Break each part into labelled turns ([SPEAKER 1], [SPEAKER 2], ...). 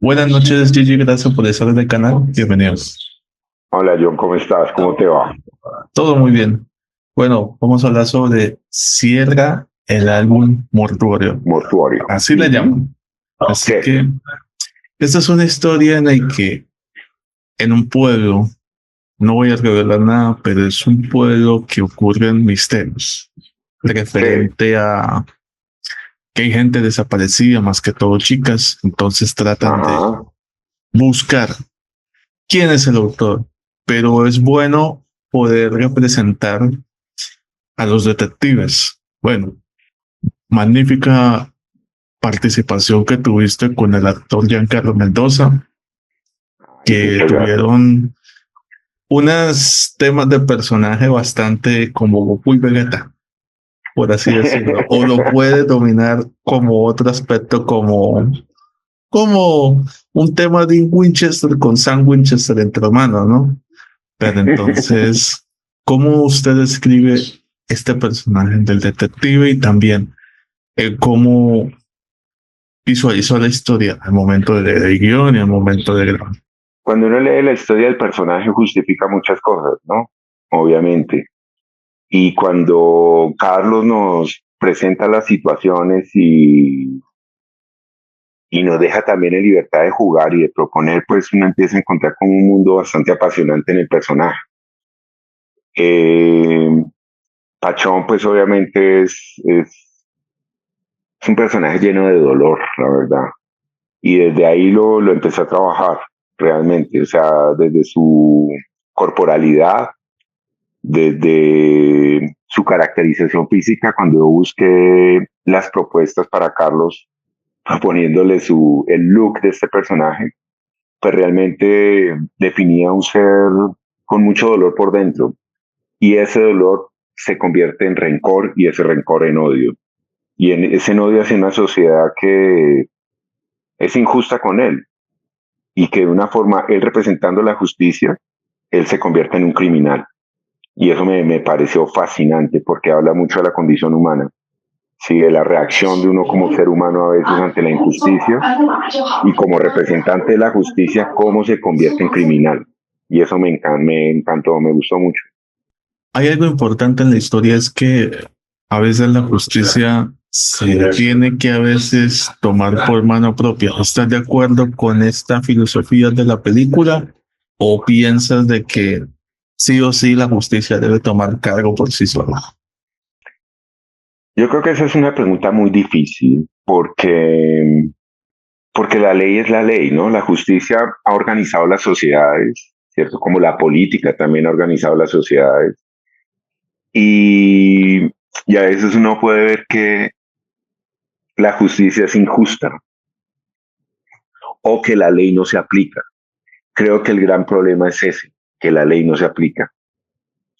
[SPEAKER 1] Buenas noches, Gigi. Gracias por estar en el canal. Bienvenidos.
[SPEAKER 2] Hola John, ¿cómo estás? ¿Cómo te va?
[SPEAKER 1] Todo muy bien. Bueno, vamos a hablar sobre Cierra el álbum Mortuorio.
[SPEAKER 2] Mortuorio.
[SPEAKER 1] Así le llaman.
[SPEAKER 2] Sí.
[SPEAKER 1] Así que esta es una historia en la que en un pueblo, no voy a revelar nada, pero es un pueblo que ocurren misterios
[SPEAKER 2] Sí.
[SPEAKER 1] referente a que hay gente desaparecida, más que todo chicas. Entonces tratan de
[SPEAKER 2] Ajá.
[SPEAKER 1] buscar quién es el autor, pero es bueno poder representar a los detectives. Bueno, magnífica participación que tuviste con el actor Giancarlo Mendoza,
[SPEAKER 2] Ay,
[SPEAKER 1] que
[SPEAKER 2] muchas gracias.
[SPEAKER 1] tuvieron unos temas de personaje bastante como Goku y Vegeta, por así decirlo, o lo puede dominar como otro aspecto, como un tema de un Winchester con Sam Winchester entre hermanos, ¿no? Pero entonces, ¿cómo usted describe este personaje del detective y también cómo visualizó la historia al momento de leer el guión y al momento de grabar?
[SPEAKER 2] Cuando uno lee la historia del personaje justifica muchas cosas, ¿no? Obviamente. Y cuando Carlos nos presenta las situaciones y nos deja también en libertad de jugar y de proponer, pues uno empieza a encontrar como un mundo bastante apasionante en el personaje. Eh, Pachón, pues obviamente es un personaje lleno de dolor, la verdad. Y desde ahí lo empecé a trabajar realmente, o sea, desde su corporalidad, desde su caracterización física, cuando yo busqué las propuestas para Carlos, proponiéndole el look de este personaje, pues realmente definía un ser con mucho dolor por dentro, y ese dolor se convierte en rencor y ese rencor en odio. Y en ese odio hacia una sociedad que es injusta con él, y que de una forma, él representando la justicia, él se convierte en un criminal. Y eso me pareció fascinante porque habla mucho de la condición humana, sí, de la reacción de uno como ser humano a veces ante la injusticia y como representante de la justicia, cómo se convierte en criminal. Y eso me encantó, me gustó mucho.
[SPEAKER 1] Hay algo importante en la historia, es que a veces la justicia se tiene que a veces tomar por mano propia. ¿Estás de acuerdo con esta filosofía de la película o piensas de que sí o sí la justicia debe tomar cargo por sí sola?
[SPEAKER 2] Yo creo que esa es una pregunta muy difícil porque la ley es la ley, ¿no? La justicia ha organizado las sociedades, ¿cierto? Como la política también ha organizado las sociedades. Y, y a veces uno puede ver que la justicia es injusta o que la ley no se aplica. Creo que el gran problema es ese, que la ley no se aplica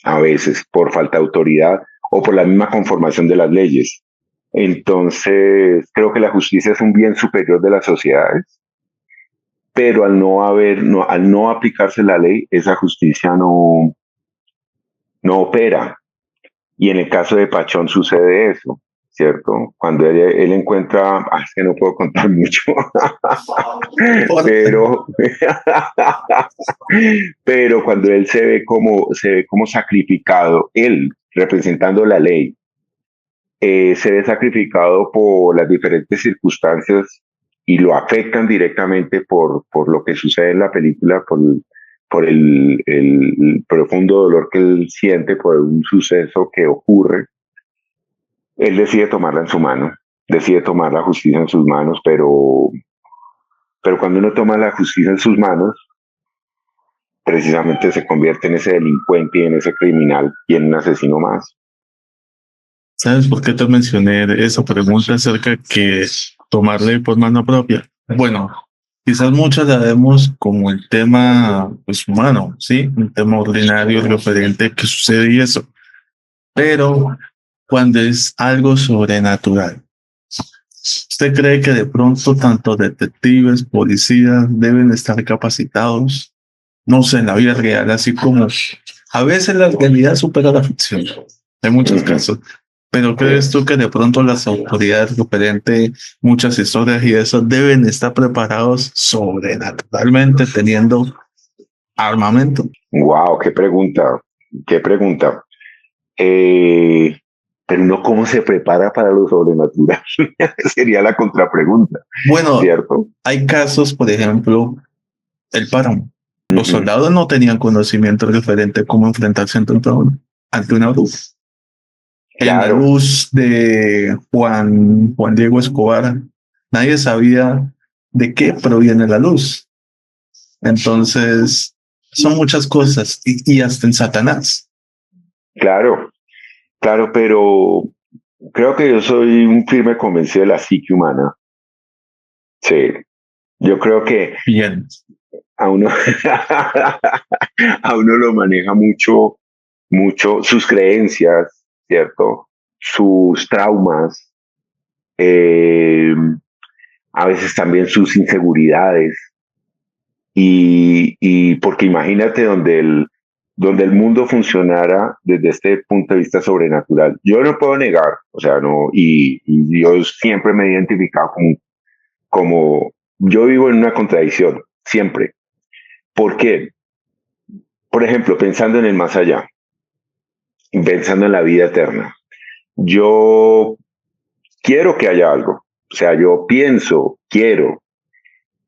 [SPEAKER 2] a veces por falta de autoridad o por la misma conformación de las leyes. Entonces, creo que la justicia es un bien superior de las sociedades, pero al no aplicarse la ley, esa justicia no opera. Y en el caso de Pachón sucede eso, ¿cierto? Cuando él encuentra, es que no puedo contar mucho, pero, pero cuando él se ve como sacrificado, él representando la ley, se ve sacrificado por las diferentes circunstancias y lo afectan directamente por lo que sucede en la película, por el profundo dolor que él siente por un suceso que ocurre. Él decide tomarla en su mano, decide tomar la justicia en sus manos, pero cuando uno toma la justicia en sus manos, precisamente se convierte en ese delincuente y en ese criminal y en un asesino más.
[SPEAKER 1] ¿Sabes por qué te mencioné esa pregunta acerca que tomarle por mano propia? Bueno, quizás muchas la vemos como el tema pues, humano, ¿sí? Un tema ordinario referente que sucede y eso. Pero cuando es algo sobrenatural, ¿usted cree que de pronto tanto detectives, policías deben estar capacitados? No sé, en la vida real, así como a veces la realidad supera la ficción. Hay muchos
[SPEAKER 2] Ujú.
[SPEAKER 1] casos. Pero ¿crees tú que de pronto las autoridades referente muchas historias y eso deben estar preparados sobrenaturalmente teniendo armamento?
[SPEAKER 2] Wow, qué pregunta. Eh, pero no cómo se prepara para lo sobrenatural. Sería la contrapregunta,
[SPEAKER 1] Bueno,
[SPEAKER 2] ¿cierto?
[SPEAKER 1] hay casos, por ejemplo, el páramo. Los
[SPEAKER 2] Ujú.
[SPEAKER 1] soldados no tenían conocimiento referente a cómo enfrentarse ante una bruja. En la
[SPEAKER 2] Claro,
[SPEAKER 1] luz de Juan Diego Escobar, nadie sabía de qué proviene la luz. Entonces, son muchas cosas y hasta en Satanás.
[SPEAKER 2] claro, claro, pero creo que yo soy un firme convencido de la psique humana. Sí, yo creo que
[SPEAKER 1] Bien,
[SPEAKER 2] a uno, a uno lo maneja mucho, mucho sus creencias, ¿cierto? Sus traumas, eh, a veces también sus inseguridades. Y porque imagínate donde el mundo funcionara desde este punto de vista sobrenatural. Yo no puedo negar, o sea, no, y yo siempre me he identificado como yo vivo en una contradicción, siempre. ¿Por qué? Por ejemplo, pensando en el más allá, pensando en la vida eterna. Yo quiero que haya algo, o sea, yo pienso, quiero,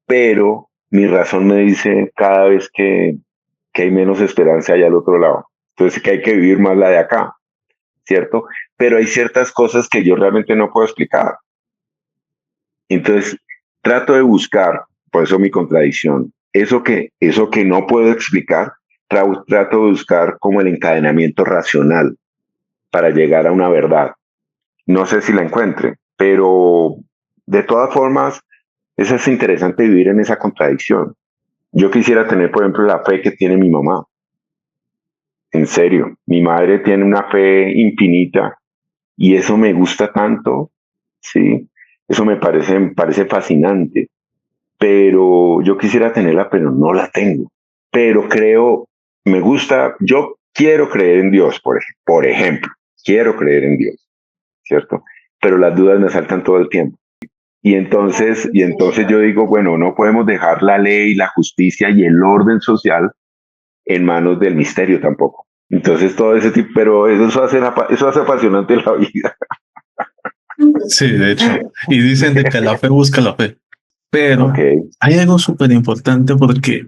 [SPEAKER 2] pero mi razón me dice cada vez que hay menos esperanza allá al otro lado. Entonces que hay que vivir más la de acá, ¿cierto? Pero hay ciertas cosas que yo realmente no puedo explicar. Entonces trato de buscar, por eso mi contradicción, eso que no puedo explicar, trato de buscar como el encadenamiento racional para llegar a una verdad. No sé si la encuentre, pero de todas formas, eso es interesante vivir en esa contradicción. Yo quisiera tener, por ejemplo, la fe que tiene mi mamá. En serio, mi madre tiene una fe infinita y eso me gusta tanto, sí, eso me parece fascinante, pero yo quisiera tenerla, pero no la tengo. Pero creo, me gusta, yo quiero creer en Dios, por ejemplo, quiero creer en Dios, ¿cierto? Pero las dudas me saltan todo el tiempo. Y entonces yo digo, bueno, no podemos dejar la ley, la justicia y el orden social en manos del misterio tampoco. Entonces todo ese tipo, pero eso hace apasionante la vida.
[SPEAKER 1] sí, de hecho. Y dicen de que la fe busca la fe.
[SPEAKER 2] Ok.
[SPEAKER 1] Pero hay algo súper importante porque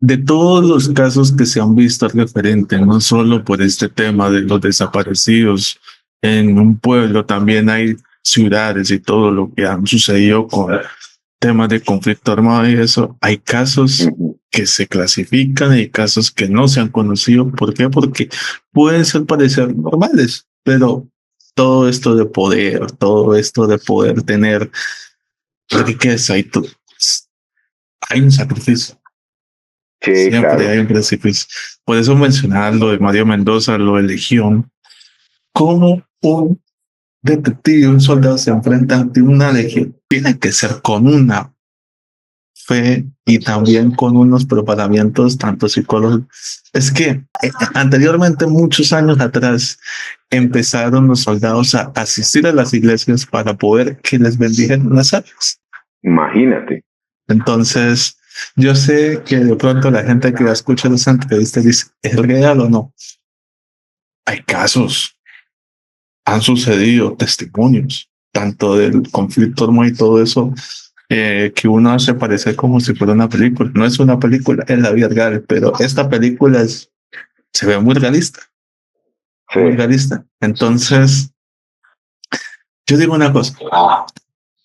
[SPEAKER 1] de todos los casos que se han visto al referente, no solo por este tema de los desaparecidos en un pueblo, también hay ciudades y todo lo que han sucedido con temas de conflicto armado y eso, hay casos
[SPEAKER 2] Ujú.
[SPEAKER 1] que se clasifican y casos que no se han conocido. ¿Por qué? Porque pueden ser parecer normales, pero todo esto de poder, todo esto de poder tener riqueza y todo, hay un sacrificio.
[SPEAKER 2] Sí,
[SPEAKER 1] Siempre
[SPEAKER 2] claro.
[SPEAKER 1] hay un precipicio. Por eso mencionar lo de Mario Mendoza, lo de Legión, cómo un detective, un soldado se enfrenta ante una legión. Tiene que ser con una fe y también con unos preparamientos tanto psicológicos. Es que anteriormente, muchos años atrás, empezaron los soldados a asistir a las iglesias para poder que les bendigan las armas.
[SPEAKER 2] Imagínate.
[SPEAKER 1] Entonces, yo sé que de pronto la gente que escucha las entrevistas dice, ¿es real o no? Hay casos, han sucedido testimonios, tanto del conflicto armado y todo eso, que uno hace parecer como si fuera una película. No es una película, es la vida real, pero esta película se ve
[SPEAKER 2] Sí.
[SPEAKER 1] muy realista. Entonces, yo digo una cosa,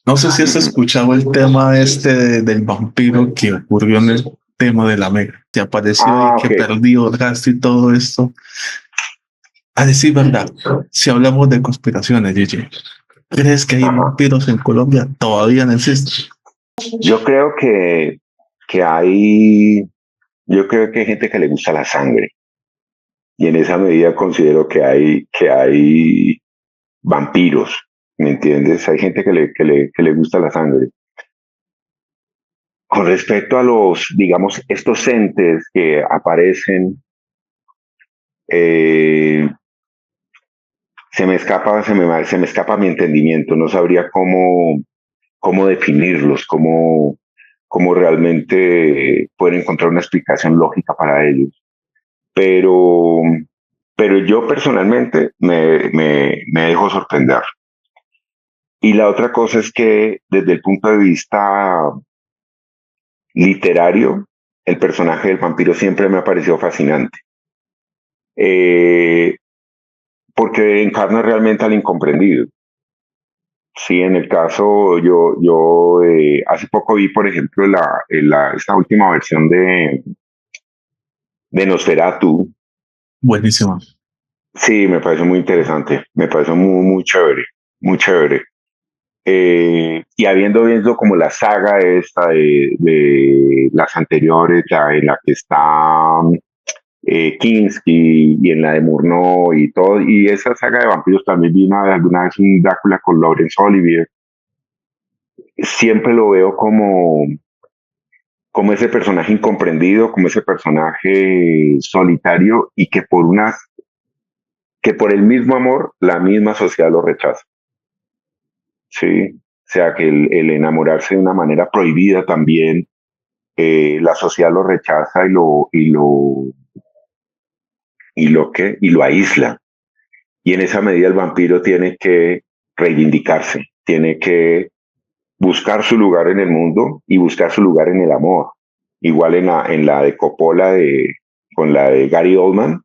[SPEAKER 1] no sé si has
[SPEAKER 2] Ujú.
[SPEAKER 1] escuchado el tema del vampiro que ocurrió en el tema de la Mega, que apareció y
[SPEAKER 2] Ah,
[SPEAKER 1] que
[SPEAKER 2] ok.
[SPEAKER 1] perdió el gasto y todo esto. A decir verdad, si hablamos de conspiraciones, Gigi, ¿crees que hay
[SPEAKER 2] Ajá.
[SPEAKER 1] vampiros en Colombia? Todavía no existen.
[SPEAKER 2] Yo creo que hay, yo creo que hay gente que le gusta la sangre y en esa medida considero que hay vampiros, ¿me entiendes? Hay gente que le gusta la sangre. Con respecto a los, digamos, estos entes que aparecen, eh, se me escapa mi entendimiento, no sabría cómo definirlos, cómo realmente poder encontrar una explicación lógica para ellos. Pero, pero yo personalmente me dejo sorprender. Y la otra cosa es que desde el punto de vista literario, el personaje del vampiro siempre me ha parecido fascinante. Eh, Porque encarna realmente al incomprendido. Sí, en el caso, yo hace poco vi, por ejemplo, esta última versión de Nosferatu.
[SPEAKER 1] Buenísimo.
[SPEAKER 2] Sí, me parece muy interesante, me parece muy chévere, muy chévere. Y habiendo visto como la saga esta de las anteriores, en la que está Kinski y en la de Murnau y todo, y esa saga de vampiros también vi alguna vez un Drácula con Laurence Olivier, siempre lo veo como ese personaje incomprendido, como ese personaje solitario y que por el mismo amor la misma sociedad lo rechaza. Sí, o sea que el enamorarse de una manera prohibida también, la sociedad lo rechaza y lo aísla. Y en esa medida el vampiro tiene que reivindicarse, tiene que buscar su lugar en el mundo y buscar su lugar en el amor. Igual en la de Coppola, con la de Gary Oldman,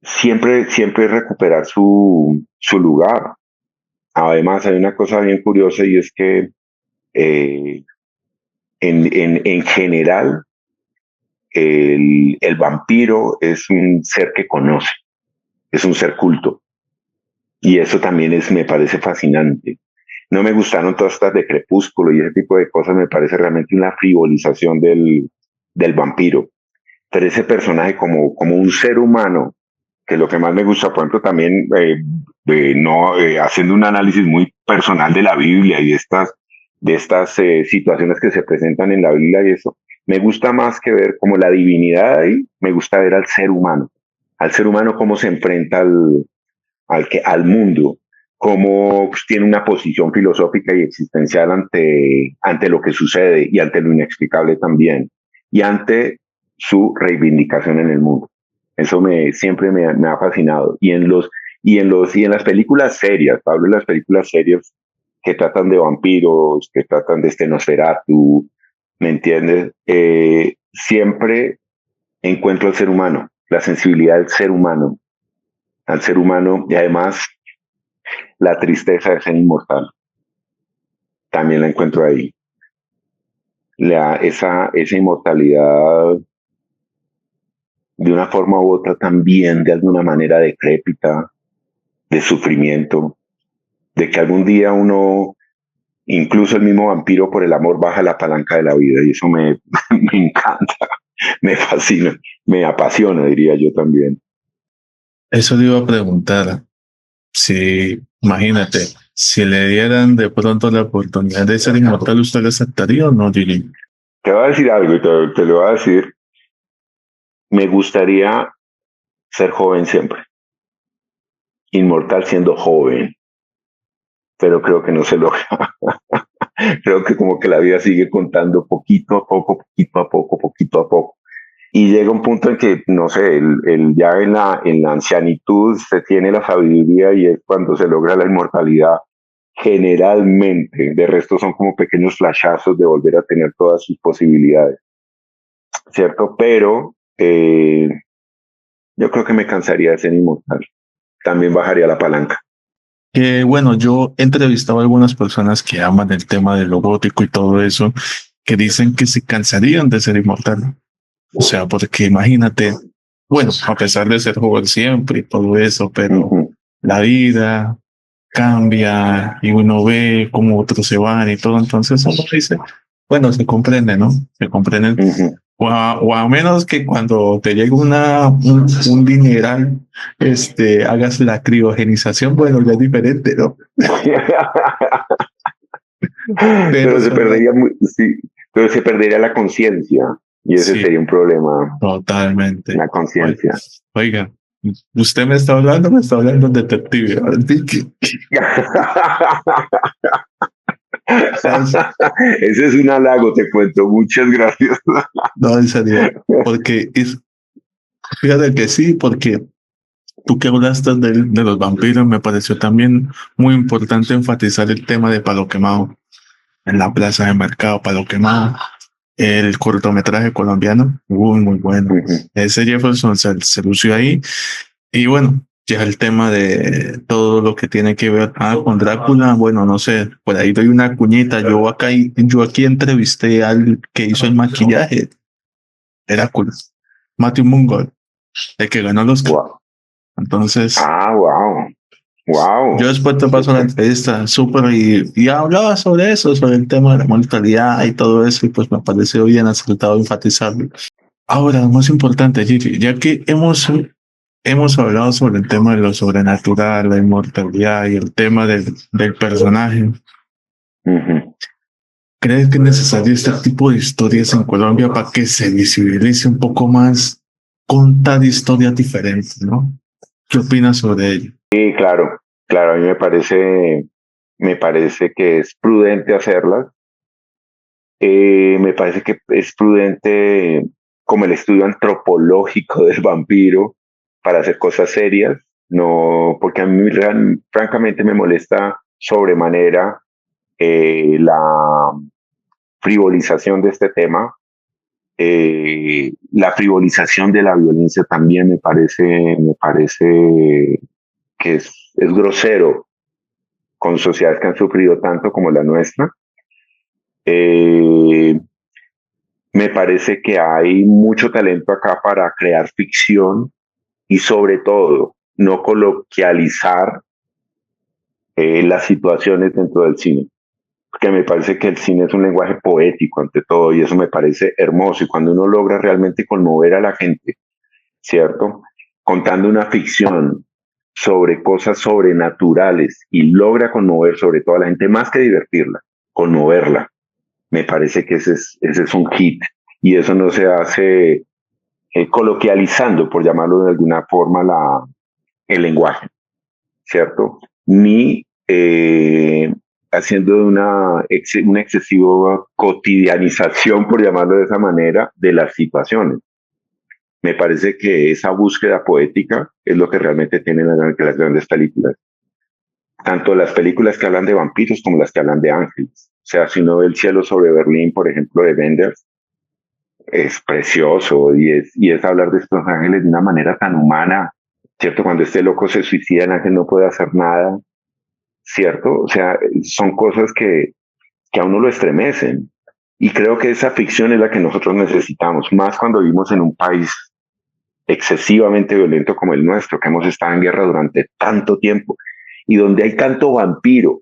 [SPEAKER 2] siempre recuperar su lugar. Además, hay una cosa bien curiosa y es que eh, en general el vampiro es un ser que conoce, es un ser culto. Y eso también me parece fascinante. No me gustaron todas estas de Crepúsculo y ese tipo de cosas, me parece realmente una frivolización del vampiro. Pero ese personaje como un ser humano, que lo que más me gusta, por ejemplo, también no haciendo un análisis muy personal de la Biblia y de estas situaciones que se presentan en la Biblia y eso, me gusta más que ver como la divinidad ahí, me gusta ver al ser humano cómo se enfrenta al mundo, cómo pues, tiene una posición filosófica y existencial ante lo que sucede y ante lo inexplicable también, y ante su reivindicación en el mundo. Eso siempre me ha fascinado. Y en las películas serias, Pablo, en las películas serias que tratan de vampiros, que tratan de este Nosferatu, ¿me entiendes? Siempre encuentro al ser humano, la sensibilidad del ser humano, al ser humano, y además la tristeza de ser inmortal. También la encuentro ahí. Esa inmortalidad, de una forma u otra, también de alguna manera decrépita, de sufrimiento, de que algún día uno, incluso el mismo vampiro por el amor, baja la palanca de la vida. Y eso me encanta, me fascina, me apasiona, diría yo también.
[SPEAKER 1] Eso le iba a preguntar. Si, imagínate, si le dieran de pronto la oportunidad de ser inmortal, ¿usted lo aceptaría o no, Gilly?
[SPEAKER 2] Te voy a decir algo y te lo voy a decir. Me gustaría ser joven siempre, inmortal siendo joven, pero creo que no se logra. Creo que como que la vida sigue contando poquito a poco, poquito a poco, poquito a poco. Y llega un punto en que, no sé, ya en la ancianitud se tiene la sabiduría y es cuando se logra la inmortalidad generalmente. De resto son como pequeños flashazos de volver a tener todas sus posibilidades, ¿cierto? Pero yo creo que me cansaría de ser inmortal. También bajaría la palanca.
[SPEAKER 1] Que bueno, yo he entrevistado a algunas personas que aman el tema de lo gótico y todo eso, que dicen que se cansarían de ser inmortal. O sea, porque imagínate, bueno, a pesar de ser joven siempre y todo eso, pero
[SPEAKER 2] Uh-huh,
[SPEAKER 1] la vida cambia y uno ve cómo otros se van y todo, entonces uno dice, bueno, se comprende, ¿no? Se comprende.
[SPEAKER 2] uh-huh.
[SPEAKER 1] O a menos que cuando te llegue un dineral, hagas la criogenización, bueno, ya es diferente, ¿no? Pero
[SPEAKER 2] Pero se
[SPEAKER 1] solo,
[SPEAKER 2] perdería, sí, pero se perdería la conciencia y ese
[SPEAKER 1] sí,
[SPEAKER 2] sería un problema,
[SPEAKER 1] totalmente.
[SPEAKER 2] la conciencia.
[SPEAKER 1] Oiga, Usted me está hablando en detective. Así ¿sabes?
[SPEAKER 2] Ese es un halago, te cuento. Muchas gracias.
[SPEAKER 1] No, en serio, porque fíjate que sí, porque tú que hablaste de los vampiros, me pareció también muy importante enfatizar el tema de Palo Quemado en la plaza de mercado, Palo Quemado, el cortometraje colombiano, muy bueno.
[SPEAKER 2] Ujú.
[SPEAKER 1] Ese Jefferson se lució ahí. Y bueno, ya el tema de todo lo que tiene que ver con Drácula, bueno, no sé, por ahí doy una cuñita. Yo aquí entrevisté al que hizo el maquillaje de Drácula, Matthew Mungol, el que ganó los Oscar.
[SPEAKER 2] Wow.
[SPEAKER 1] Entonces,
[SPEAKER 2] Ah, wow.
[SPEAKER 1] yo
[SPEAKER 2] Wow.
[SPEAKER 1] después te paso la entrevista, súper, y hablaba sobre eso, sobre el tema de la mortalidad y todo eso, y pues me pareció bien acertado enfatizarlo. Ahora, lo más importante, Gigi, ya que hemos hablado sobre el tema de lo sobrenatural, la inmortalidad y el tema del personaje,
[SPEAKER 2] Ujú.
[SPEAKER 1] ¿crees que es necesario este tipo de historias en Colombia para que se visibilice un poco más contar historias diferentes, ¿no? ¿Qué opinas sobre ello?
[SPEAKER 2] Sí, claro, claro, a mí me parece que es prudente hacerlas. Me parece que es prudente como el estudio antropológico del vampiro para hacer cosas serias, no, porque a mí francamente me molesta sobremanera la frivolización de este tema. La frivolización de la violencia también me parece que es grosero con sociedades que han sufrido tanto como la nuestra. Eh, Me parece que hay mucho talento acá para crear ficción y sobre todo no coloquializar las situaciones dentro del cine. Porque me parece que el cine es un lenguaje poético ante todo y eso me parece hermoso. Y cuando uno logra realmente conmover a la gente, ¿cierto? Contando una ficción sobre cosas sobrenaturales y logra conmover sobre todo a la gente, más que divertirla, conmoverla. Me parece que ese es un hit y eso no se hace coloquializando, por llamarlo de alguna forma, el lenguaje, ¿cierto? Ni haciendo una excesiva cotidianización, por llamarlo de esa manera, de las situaciones. Me parece que esa búsqueda poética es lo que realmente tienen las grandes películas. Tanto las películas que hablan de vampiros como las que hablan de ángeles. O sea, si uno ve El cielo sobre Berlín, por ejemplo, de Wenders, es precioso y es hablar de estos ángeles de una manera tan humana, ¿cierto? Cuando este loco se suicida, el ángel no puede hacer nada, ¿cierto? O sea, son cosas que a uno lo estremecen. Y creo que esa ficción es la que nosotros necesitamos, más cuando vivimos en un país excesivamente violento como el nuestro, que hemos estado en guerra durante tanto tiempo y donde hay tanto vampiro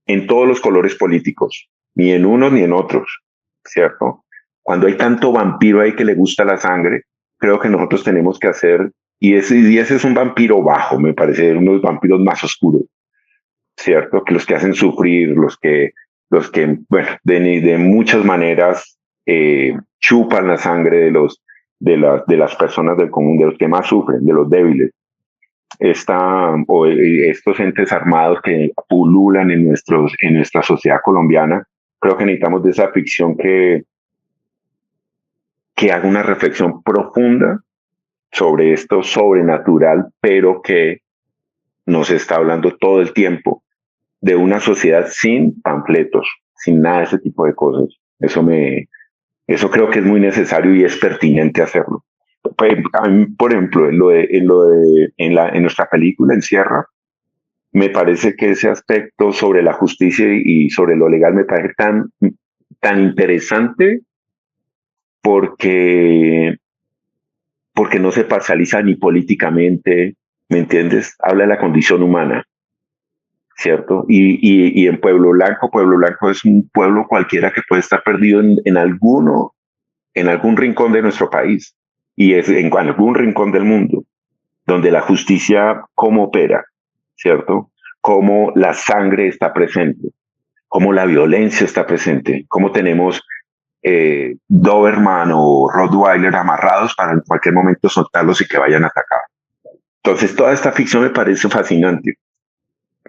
[SPEAKER 2] en todos los colores políticos, ni en unos ni en otros, ¿cierto? Cuando hay tanto vampiro ahí que le gusta la sangre, creo que nosotros tenemos que hacer, y ese es un vampiro bajo, me parece, uno de los vampiros más oscuros, ¿cierto? Que los que hacen sufrir, bueno, de muchas maneras chupan la sangre de las personas del común, de los que más sufren, de los débiles. Estos entes armados que pululan en nuestra sociedad colombiana, creo que necesitamos de esa ficción que haga una reflexión profunda sobre esto sobrenatural, pero que nos está hablando todo el tiempo de una sociedad sin panfletos, sin nada de ese tipo de cosas. Eso creo que es muy necesario y es pertinente hacerlo. A mí, por ejemplo, en nuestra película, en Sierra, me parece que ese aspecto sobre la justicia y sobre lo legal me parece tan interesante porque, porque no se parcializa ni políticamente, ¿me entiendes? Habla de la condición humana, ¿cierto? Y en Pueblo Blanco es un pueblo cualquiera que puede estar perdido en algún rincón de nuestro país y es en algún rincón del mundo, donde la justicia cómo opera, ¿cierto? Cómo la sangre está presente, cómo la violencia está presente, cómo tenemos Doberman o Rottweiler amarrados para en cualquier momento soltarlos y que vayan a atacar. Entonces, toda esta ficción me parece fascinante,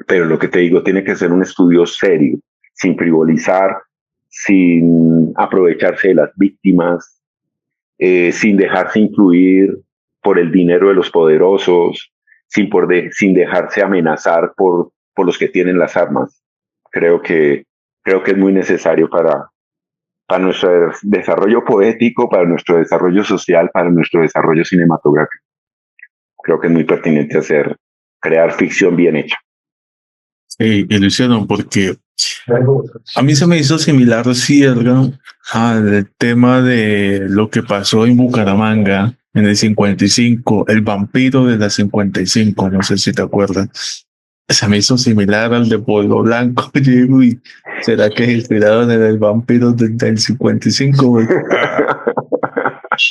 [SPEAKER 2] pero lo que te digo, tiene que ser un estudio serio, sin frivolizar, sin aprovecharse de las víctimas, sin dejarse influir por el dinero de los poderosos, sin dejarse amenazar por los que tienen las armas. Creo que, creo que es muy necesario para nuestro desarrollo poético, para nuestro desarrollo social, para nuestro desarrollo cinematográfico. Creo que es muy pertinente crear ficción bien hecha.
[SPEAKER 1] Sí, y lo hicieron porque a mí se me hizo similar, cierra, al tema de lo que pasó en Bucaramanga en el 55, el vampiro de la 55, no sé si te acuerdas. Se me hizo similar al de Pueblo Blanco. Oye, uy, ¿será que se inspiraron en el vampiro del 55?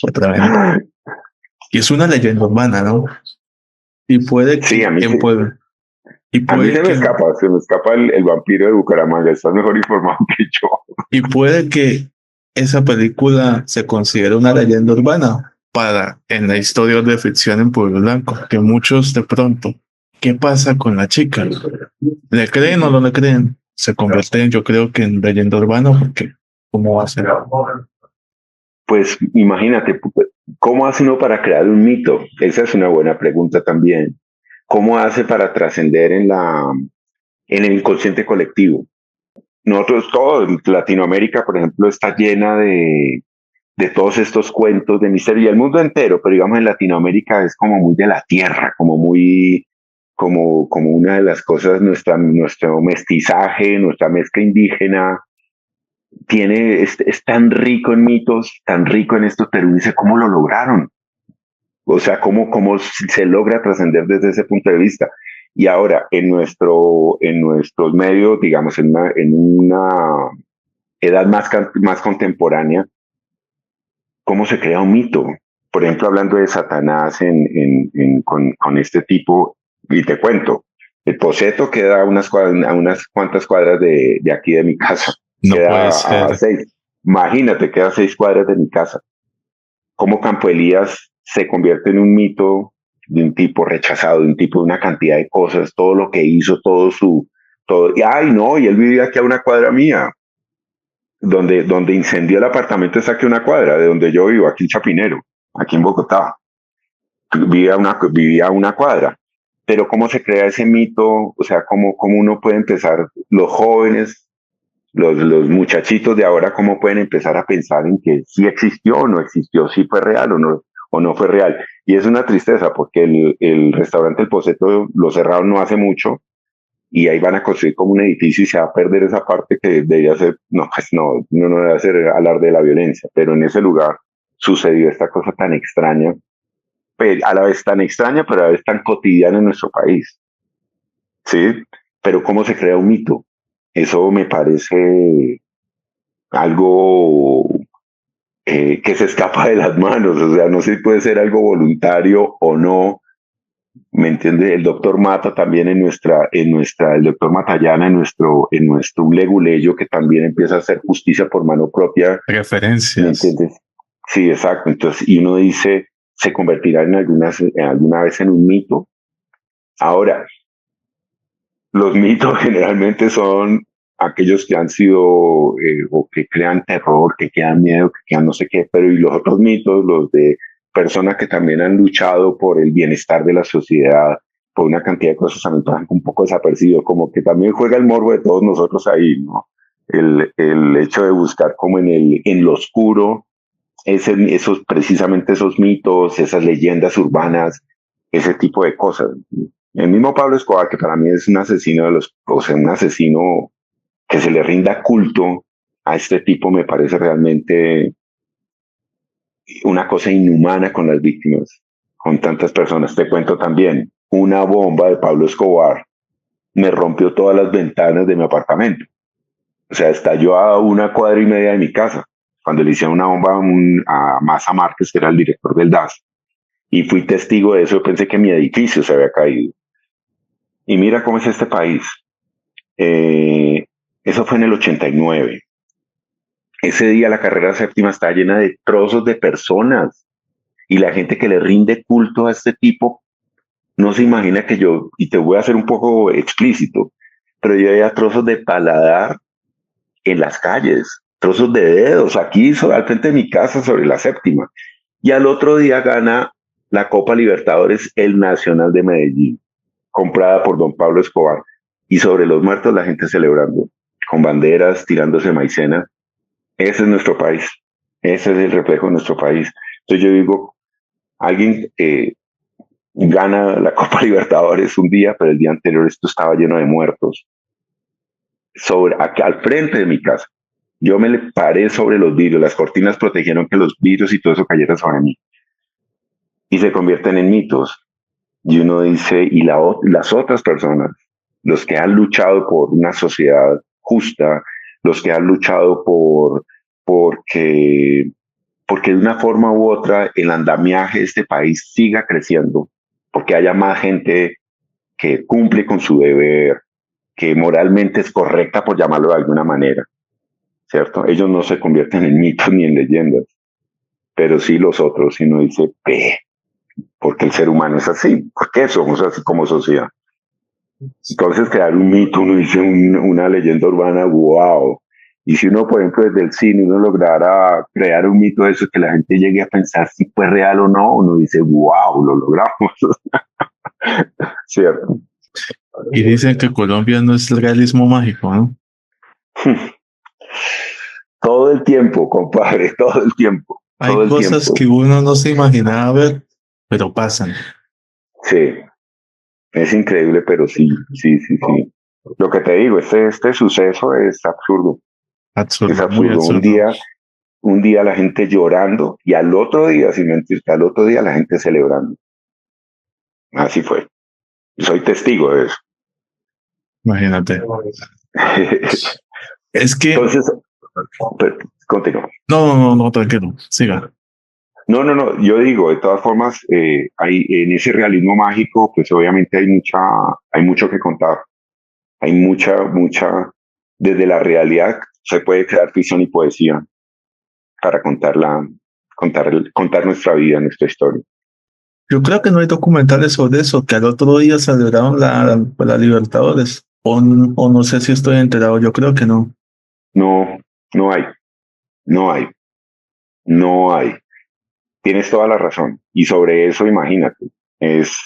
[SPEAKER 1] Otra vez. Y es una leyenda urbana, ¿no? Y puede
[SPEAKER 2] Sí,
[SPEAKER 1] que en Pueblo, y
[SPEAKER 2] a mí
[SPEAKER 1] puede que
[SPEAKER 2] se me escapa el vampiro de Bucaramanga, estás mejor informado que yo.
[SPEAKER 1] Y puede que esa película se considere una leyenda urbana para en la historia de ficción en Pueblo Blanco, que muchos de pronto, ¿qué pasa con la chica? ¿Le creen o no le creen? Se convierte, yo creo que en leyenda urbana, porque ¿cómo va a ser?
[SPEAKER 2] Pues imagínate, ¿cómo hace uno para crear un mito? Esa es una buena pregunta también. ¿Cómo hace para trascender en el inconsciente colectivo? Nosotros, todo Latinoamérica, por ejemplo, está llena de todos estos cuentos de misterio y el mundo entero, pero digamos en Latinoamérica es como muy de la tierra, como muy, como una de las cosas, nuestro mestizaje, nuestra mezcla indígena, es tan rico en mitos, tan rico en esto, pero dice, ¿cómo lo lograron? O sea, ¿cómo se logra trascender desde ese punto de vista? Y ahora, en nuestros medios, digamos, en una edad más contemporánea, ¿cómo se crea un mito? Por ejemplo, hablando de Satanás con este tipo, y te cuento, el Poseto queda a unas cuantas cuadras de aquí de mi casa,
[SPEAKER 1] No puede
[SPEAKER 2] queda a
[SPEAKER 1] ser.
[SPEAKER 2] 6. Imagínate, queda a 6 cuadras de mi casa. ¿Cómo Campo Elías se convierte en un mito de un tipo rechazado, de un tipo de una cantidad de cosas, todo lo que hizo, y ay no, y él vivía aquí a una cuadra mía, donde incendió el apartamento está aquí a una cuadra, de donde yo vivo, aquí en Chapinero, aquí en Bogotá, vivía a una cuadra. Pero cómo se crea ese mito, o sea, cómo uno puede empezar, los jóvenes, los muchachitos de ahora, cómo pueden empezar a pensar en que sí existió o no existió, sí fue real o no fue real. Y es una tristeza porque el restaurante El Poseto lo cerraron no hace mucho y ahí van a construir como un edificio y se va a perder esa parte que debería ser, no, pues no debe hacer alarde de la violencia, pero en ese lugar sucedió esta cosa tan extraña, a la vez tan extraña, pero a la vez tan cotidiana en nuestro país, ¿sí? Pero ¿cómo se crea un mito? Eso me parece algo que se escapa de las manos, o sea, no sé si puede ser algo voluntario o no, ¿me entiende? El doctor Mata también el doctor Matallana en nuestro leguleyo que también empieza a hacer justicia por mano propia, ¿me
[SPEAKER 1] Referencias.
[SPEAKER 2] entiendes? Sí, exacto, entonces, y uno dice, se convertirá alguna vez en un mito. Ahora, los mitos generalmente son aquellos que han sido o que crean terror, que crean miedo, que crean no sé qué, pero y los otros mitos, los de personas que también han luchado por el bienestar de la sociedad, por una cantidad de cosas también pasan un poco desapercibidos, como que también juega el morbo de todos nosotros ahí, ¿no? El hecho de buscar como en lo oscuro, precisamente esos mitos, esas leyendas urbanas, ese tipo de cosas. El mismo Pablo Escobar, que para mí es un asesino o sea, un asesino que se le rinda culto a este tipo, me parece realmente una cosa inhumana con las víctimas, con tantas personas. Te cuento también, una bomba de Pablo Escobar me rompió todas las ventanas de mi apartamento. O sea, estalló a 1,5 cuadras de mi casa, cuando le hicieron una bomba a Maza Márquez, que era el director del DAS. Y fui testigo de eso, pensé que mi edificio se había caído. Y mira cómo es este país. Eso fue en el 89. Ese día la carrera séptima está llena de trozos de personas y la gente que le rinde culto a este tipo no se imagina que yo, y te voy a hacer un poco explícito, pero yo veía trozos de paladar en las calles, trozos de dedos, aquí al frente de mi casa sobre la séptima. Y al otro día gana la Copa Libertadores el Nacional de Medellín, comprada por don Pablo Escobar. Y sobre los muertos la gente celebrando, con banderas, tirándose maicena. Ese es nuestro país, ese es el reflejo de nuestro país. Entonces yo digo, alguien gana la Copa Libertadores un día, pero el día anterior esto estaba lleno de muertos. Al frente de mi casa. Yo me le paré sobre los vidrios, las cortinas protegieron que los vidrios y todo eso cayera sobre mí. Y se convierten en mitos. Y uno dice, las otras personas, los que han luchado por una sociedad justa, los que han luchado porque de una forma u otra el andamiaje de este país siga creciendo, porque haya más gente que cumple con su deber, que moralmente es correcta, por llamarlo de alguna manera, ¿cierto? Ellos no se convierten en mitos ni en leyendas, pero sí los otros, y uno dice, porque el ser humano es así, porque somos así como sociedad. Entonces, crear un mito, uno dice una leyenda urbana, wow. Y si uno, por ejemplo, desde el cine, uno lograra crear un mito de eso, que la gente llegue a pensar si fue real o no, uno dice, wow, lo logramos. ¿Cierto?
[SPEAKER 1] Y dicen que Colombia no es el realismo mágico, ¿no?
[SPEAKER 2] Todo el tiempo, compadre, todo el tiempo.
[SPEAKER 1] Hay
[SPEAKER 2] Todo el
[SPEAKER 1] cosas
[SPEAKER 2] tiempo.
[SPEAKER 1] que uno no se imaginaba ver, pero pasan.
[SPEAKER 2] Sí, es increíble, pero sí, sí, sí, sí. Lo que te digo, este suceso es absurdo. Es
[SPEAKER 1] Absurdo, muy
[SPEAKER 2] absurdo.
[SPEAKER 1] absurdo.
[SPEAKER 2] Un día la gente llorando y al otro día, sin mentirte, al otro día la gente celebrando. Así fue. Soy testigo de eso.
[SPEAKER 1] Imagínate. Es que,
[SPEAKER 2] Entonces, continúa.
[SPEAKER 1] no, tranquilo, siga.
[SPEAKER 2] No. Yo digo, de todas formas, hay, en ese realismo mágico, pues obviamente hay mucho que contar. Hay mucha, desde la realidad se puede crear ficción y poesía para contar nuestra vida, nuestra historia.
[SPEAKER 1] Yo creo que no hay documentales sobre eso, que al otro día celebraron la Libertadores. O no sé si estoy enterado, yo creo que no.
[SPEAKER 2] No, no hay, no hay, no hay. Tienes toda la razón. Y sobre eso, imagínate, es,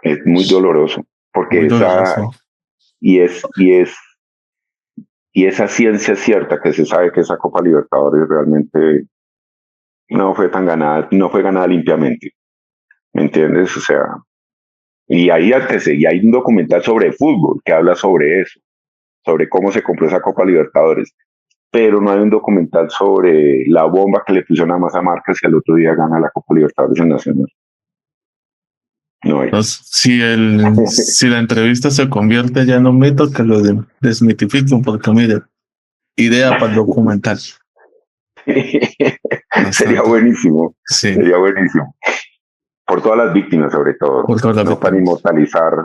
[SPEAKER 2] es muy doloroso,
[SPEAKER 1] Muy
[SPEAKER 2] porque
[SPEAKER 1] doloroso.
[SPEAKER 2] y es, y es, y esa ciencia cierta que se sabe que esa Copa Libertadores realmente no fue tan ganada, no fue ganada limpiamente, ¿me entiendes? O sea, y hay un documental sobre fútbol que habla sobre eso, sobre cómo se compró esa Copa Libertadores, pero no hay un documental sobre la bomba que le pusieron a Massa Márquez y al otro día gana la Copa Libertadores en Nacional. No hay.
[SPEAKER 1] Entonces, si la entrevista se convierte ya en un mito, que lo desmitifiquen, porque mire, idea para el documental.
[SPEAKER 2] Sería
[SPEAKER 1] Bastante.
[SPEAKER 2] buenísimo,
[SPEAKER 1] Sí,
[SPEAKER 2] sería buenísimo. Por todas las víctimas, sobre todo.
[SPEAKER 1] por todas las víctimas.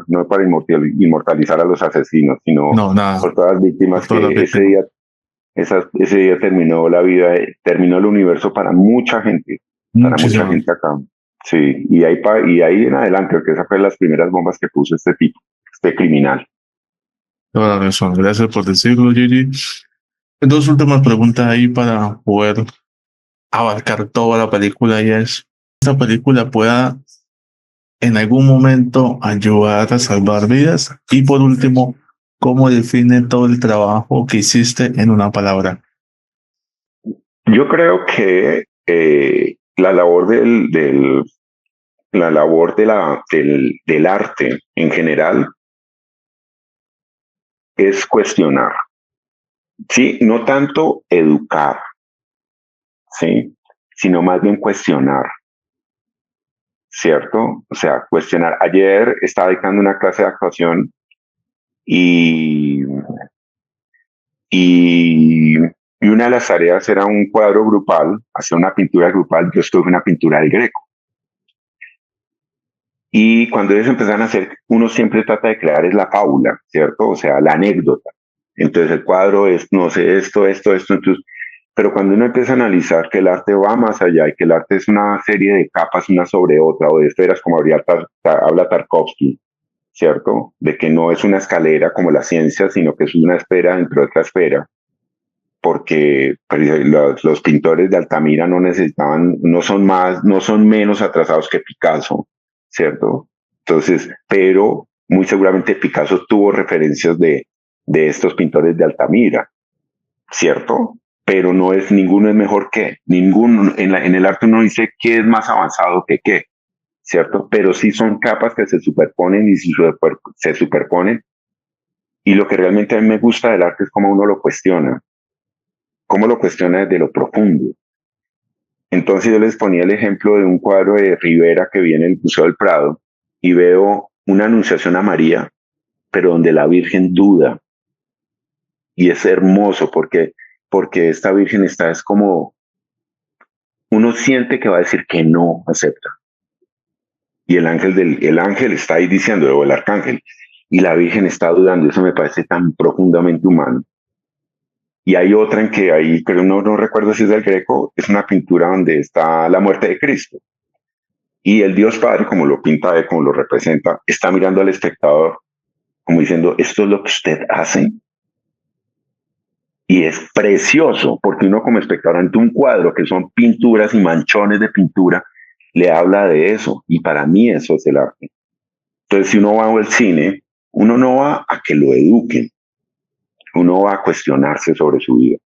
[SPEAKER 2] No para inmortalizar a los asesinos, sino
[SPEAKER 1] No, nada,
[SPEAKER 2] por todas las
[SPEAKER 1] por
[SPEAKER 2] víctimas
[SPEAKER 1] todas las
[SPEAKER 2] que
[SPEAKER 1] víctimas.
[SPEAKER 2] ese día terminó la vida, terminó el universo para mucha
[SPEAKER 1] Muchísimas.
[SPEAKER 2] gente acá. Sí, y ahí en adelante, porque esas fueron las primeras bombas que puso este tipo, este criminal.
[SPEAKER 1] Toda la razón. Gracias por decirlo, Gigi. Dos últimas preguntas ahí para poder abarcar toda la película y es, ¿esta película pueda en algún momento ayudar a salvar vidas? Y por último, ¿cómo define todo el trabajo que hiciste en una palabra?
[SPEAKER 2] Yo creo que la labor la labor del arte en general es cuestionar, sí, no tanto educar, sí, sino más bien cuestionar, ¿cierto? O sea, cuestionar. Ayer estaba dictando una clase de actuación y, y, y una de las tareas era un cuadro grupal, hacer una pintura grupal. Yo estuve en una pintura del Greco. Y cuando ellos empiezan a hacer, uno siempre trata de crear es la fábula, ¿cierto? O sea, la anécdota. Entonces el cuadro es, no sé, esto. Entonces Pero cuando uno empieza a analizar que el arte va más allá y que el arte es una serie de capas una sobre otra o de esferas, como habla Tarkovsky, ¿cierto? De que no es una escalera como la ciencia, sino que es una esfera dentro de otra esfera, porque pues, los pintores de Altamira no necesitaban, no son menos atrasados que Picasso, ¿cierto? Entonces, pero muy seguramente Picasso tuvo referencias de estos pintores de Altamira, ¿cierto? Pero no es, ninguno es mejor que, ninguno, en el arte uno dice qué es más avanzado que qué, ¿cierto? Pero sí son capas que se superponen y se superponen. Y lo que realmente a mí me gusta del arte es cómo uno lo cuestiona, cómo lo cuestiona desde lo profundo. Entonces yo les ponía el ejemplo de un cuadro de Rivera que viene en el Museo del Prado y veo una anunciación a María, pero donde la Virgen duda. Y es hermoso porque esta Virgen está, es como, uno siente que va a decir que no acepta. Y el ángel está ahí diciendo, o el arcángel, y la Virgen está dudando. Eso me parece tan profundamente humano. Y hay otra en que ahí, pero no recuerdo si es del Greco, es una pintura donde está la muerte de Cristo. Y el Dios Padre, como lo pinta, como lo representa, está mirando al espectador, como diciendo, esto es lo que usted hace. Y es precioso, porque uno como espectador ante un cuadro que son pinturas y manchones de pintura, le habla de eso. Y para mí eso es el arte. Entonces, si uno va al cine, uno no va a que lo eduquen, uno va a cuestionarse sobre su vida.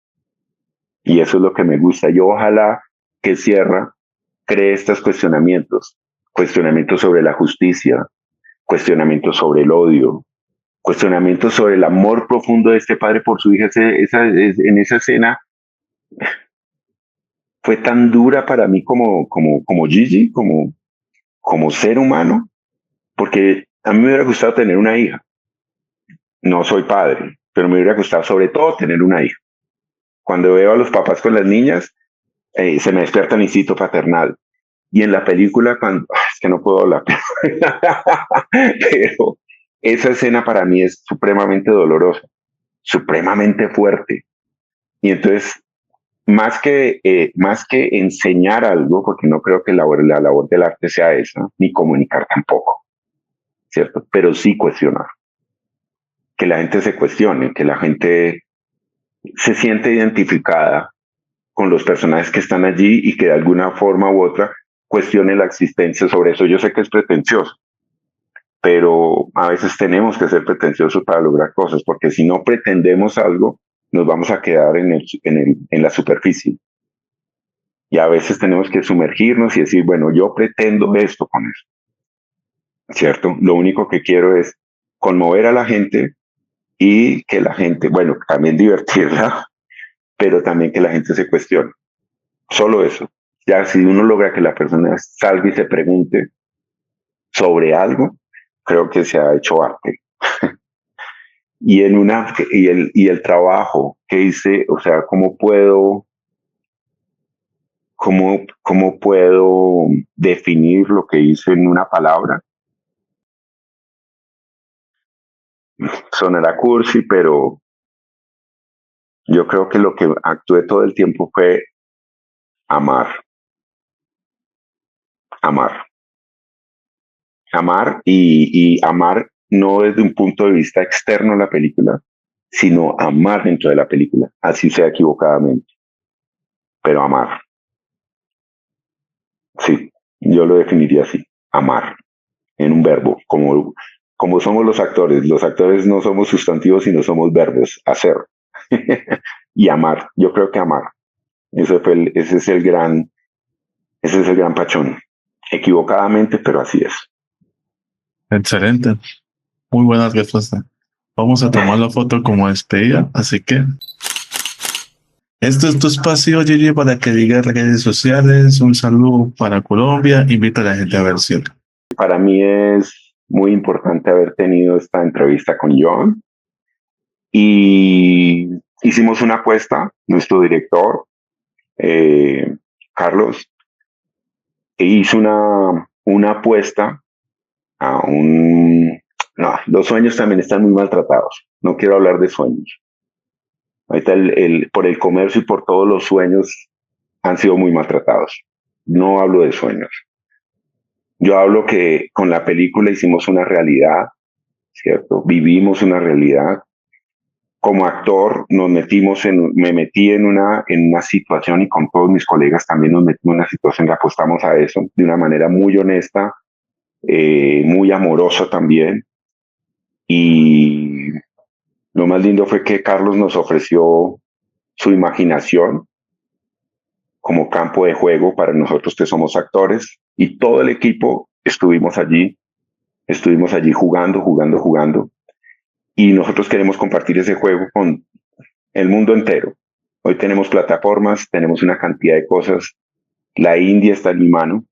[SPEAKER 2] Y eso es lo que me gusta. Yo ojalá que Sierra cree estos cuestionamientos sobre la justicia, cuestionamientos sobre el odio, cuestionamientos sobre el amor profundo de este padre por su hija. En esa escena fue tan dura para mí como Gigi, como ser humano, porque a mí me hubiera gustado tener una hija. No soy padre, pero me hubiera gustado sobre todo tener una hija. Cuando veo a los papás con las niñas, se me despierta el instinto paternal. Y en la película, es que no puedo hablar, pero esa escena para mí es supremamente dolorosa, supremamente fuerte. Y entonces, más que enseñar algo, porque no creo que la labor del arte sea esa, ni comunicar tampoco, ¿cierto? Pero sí cuestionar. Que la gente se cuestione, que la gente se siente identificada con los personajes que están allí y que de alguna forma u otra cuestione la existencia sobre eso. Yo sé que es pretencioso, pero a veces tenemos que ser pretenciosos para lograr cosas, porque si no pretendemos algo, nos vamos a quedar en la superficie. Y a veces tenemos que sumergirnos y decir, bueno, yo pretendo esto con eso, ¿cierto? Lo único que quiero es conmover a la gente y que la gente, bueno, también divertirla, pero también que la gente se cuestione. Solo eso. Ya si uno logra que la persona salga y se pregunte sobre algo, creo que se ha hecho arte. Y el trabajo que hice, o sea, cómo puedo definir lo que hice en una palabra? Sonará cursi, pero yo creo que lo que actué todo el tiempo fue amar, amar, amar y amar no desde un punto de vista externo a la película, sino amar dentro de la película, así sea equivocadamente, pero amar. Sí, yo lo definiría así, amar, en un verbo, como somos los actores no somos sustantivos, sino somos verbos, hacer y amar, yo creo que amar, ese es el gran pachón, equivocadamente, pero así es.
[SPEAKER 1] Excelente. Muy buena respuesta. Vamos a tomar la foto como despedida, así que este es tu espacio, Gigi, para que digas redes sociales, un saludo para Colombia, invita a la gente a ver si.
[SPEAKER 2] Para mí es muy importante haber tenido esta entrevista con John y hicimos una apuesta, nuestro director, Carlos, hizo una apuesta a un... No, los sueños también están muy maltratados, no quiero hablar de sueños, Ahorita por el comercio y por todos los sueños han sido muy maltratados. No hablo de sueños. Yo hablo que con la película hicimos una realidad, ¿cierto? Vivimos una realidad. Como actor me metí en una situación y con todos mis colegas también nos metimos en una situación que apostamos a eso de una manera muy honesta, muy amorosa también. Y lo más lindo fue que Carlos nos ofreció su imaginación como campo de juego para nosotros que somos actores, y todo el equipo estuvimos allí jugando, y nosotros queremos compartir ese juego con el mundo entero. Hoy tenemos plataformas, tenemos una cantidad de cosas. La India está en mi mano,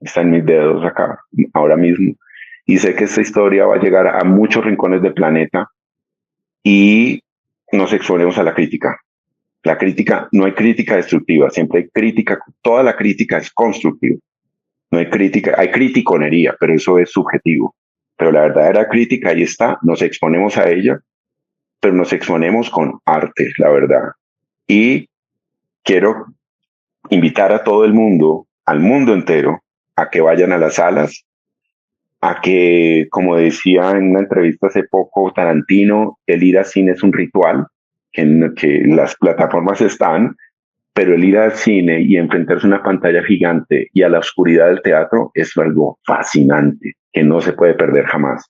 [SPEAKER 2] está en mis dedos acá, ahora mismo, y sé que esta historia va a llegar a muchos rincones del planeta y nos exponemos a la crítica. La crítica, no hay crítica destructiva, siempre hay crítica, toda la crítica es constructiva. No hay crítica, hay criticonería, pero eso es subjetivo. Pero la verdadera crítica ahí está, nos exponemos a ella, pero nos exponemos con arte, la verdad. Y quiero invitar a todo el mundo, al mundo entero, a que vayan a las salas, a que, como decía en una entrevista hace poco Tarantino, el ir al cine es un ritual, que las plataformas están, pero el ir al cine y enfrentarse a una pantalla gigante y a la oscuridad del teatro es algo fascinante, que no se puede perder jamás.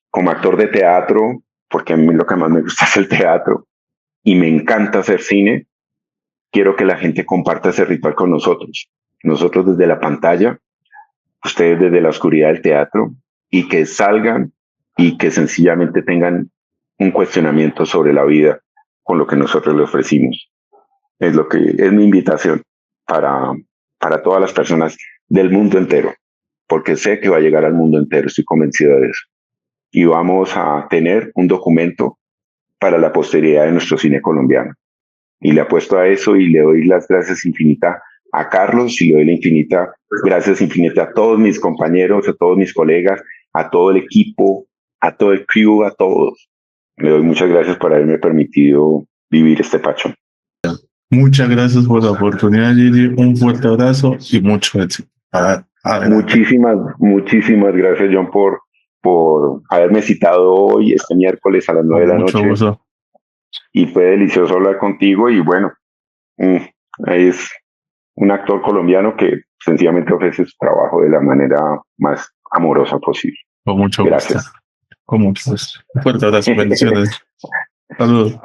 [SPEAKER 2] Como actor de teatro, porque a mí lo que más me gusta es el teatro y me encanta hacer cine, quiero que la gente comparta ese ritual con nosotros. Nosotros desde la pantalla, ustedes desde la oscuridad del teatro, y que salgan y que sencillamente tengan un cuestionamiento sobre la vida con lo que nosotros le ofrecimos. Es lo que es mi invitación para todas las personas del mundo entero, porque sé que va a llegar al mundo entero, estoy convencido de eso. Y vamos a tener un documento para la posteridad de nuestro cine colombiano. Y le apuesto a eso y le doy las gracias infinitas a Carlos y le doy gracias infinitas a todos mis compañeros, a todos mis colegas, a todo el equipo, a todo el crew, a todos. Le doy muchas gracias por haberme permitido vivir este Pachón.
[SPEAKER 1] Muchas gracias por la oportunidad, Gigi. Un fuerte abrazo y mucho éxito.
[SPEAKER 2] Muchísimas gracias, John, por haberme citado hoy, este miércoles a las 9 de la noche.
[SPEAKER 1] Gusto.
[SPEAKER 2] Y fue delicioso hablar contigo y bueno, es un actor colombiano que sencillamente ofrece su trabajo de la manera más amorosa posible.
[SPEAKER 1] Con mucho
[SPEAKER 2] gracias.
[SPEAKER 1] Gusto. Con mucho gusto. Un fuerte abrazo, bendiciones. Saludos.